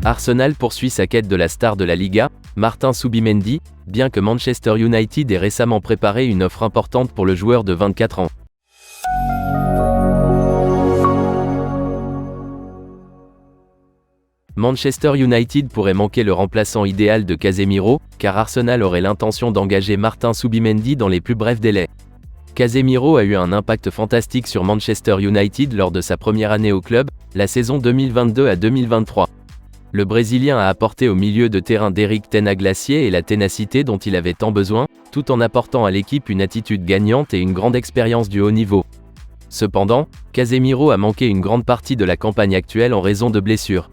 Arsenal poursuit sa quête de la star de la Liga, Martin Zubimendi, bien que Manchester United ait récemment préparé une offre importante pour le joueur de 24 ans. Manchester United pourrait manquer le remplaçant idéal de Casemiro, car Arsenal aurait l'intention d'engager Martin Zubimendi dans les plus brefs délais. Casemiro a eu un impact fantastique sur Manchester United lors de sa première année au club, la saison 2022 à 2023. Le Brésilien a apporté au milieu de terrain d'Eric Ten Hag l'acier et la ténacité dont il avait tant besoin, tout en apportant à l'équipe une attitude gagnante et une grande expérience du haut niveau. Cependant, Casemiro a manqué une grande partie de la campagne actuelle en raison de blessures.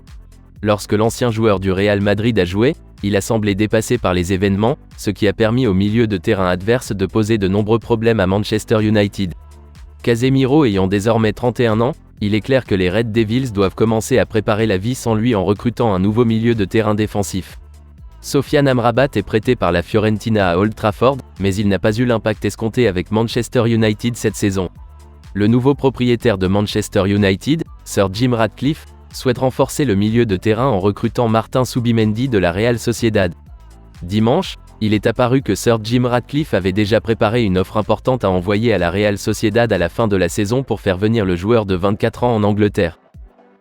Lorsque l'ancien joueur du Real Madrid a joué, il a semblé dépassé par les événements, ce qui a permis au milieu de terrain adverse de poser de nombreux problèmes à Manchester United. Casemiro ayant désormais 31 ans, il est clair que les Red Devils doivent commencer à préparer la vie sans lui en recrutant un nouveau milieu de terrain défensif. Sofiane Amrabat est prêté par la Fiorentina à Old Trafford, mais il n'a pas eu l'impact escompté avec Manchester United cette saison. Le nouveau propriétaire de Manchester United, Sir Jim Ratcliffe, souhaite renforcer le milieu de terrain en recrutant Martin Zubimendi de la Real Sociedad. Dimanche, il est apparu que Sir Jim Ratcliffe avait déjà préparé une offre importante à envoyer à la Real Sociedad à la fin de la saison pour faire venir le joueur de 24 ans en Angleterre.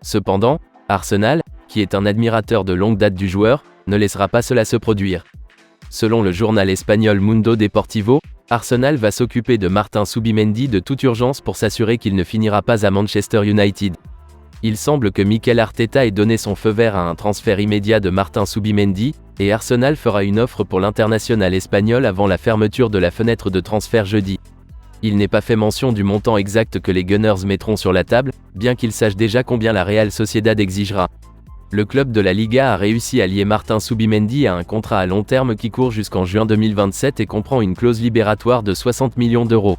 Cependant, Arsenal, qui est un admirateur de longue date du joueur, ne laissera pas cela se produire. Selon le journal espagnol Mundo Deportivo, Arsenal va s'occuper de Martin Zubimendi de toute urgence pour s'assurer qu'il ne finira pas à Manchester United. Il semble que Mikel Arteta ait donné son feu vert à un transfert immédiat de Martin Zubimendi, et Arsenal fera une offre pour l'international espagnol avant la fermeture de la fenêtre de transfert jeudi. Il n'est pas fait mention du montant exact que les Gunners mettront sur la table, bien qu'ils sachent déjà combien la Real Sociedad exigera. Le club de la Liga a réussi à lier Martin Zubimendi à un contrat à long terme qui court jusqu'en juin 2027 et comprend une clause libératoire de 60 millions d'euros.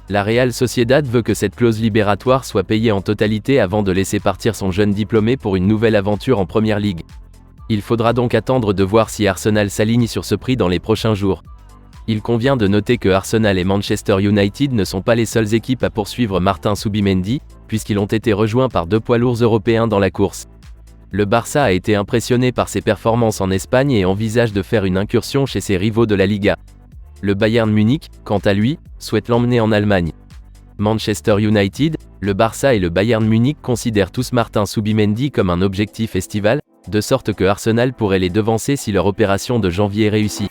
La Real Sociedad veut que cette clause libératoire soit payée en totalité avant de laisser partir son jeune diplômé pour une nouvelle aventure en Premier League. Il faudra donc attendre de voir si Arsenal s'aligne sur ce prix dans les prochains jours. Il convient de noter que Arsenal et Manchester United ne sont pas les seules équipes à poursuivre Martin Zubimendi, puisqu'ils ont été rejoints par deux poids lourds européens dans la course. Le Barça a été impressionné par ses performances en Espagne et envisage de faire une incursion chez ses rivaux de la Liga. Le Bayern Munich, quant à lui, souhaite l'emmener en Allemagne. Manchester United, le Barça et le Bayern Munich considèrent tous Martin Zubimendi comme un objectif estival, de sorte que Arsenal pourrait les devancer si leur opération de janvier réussit.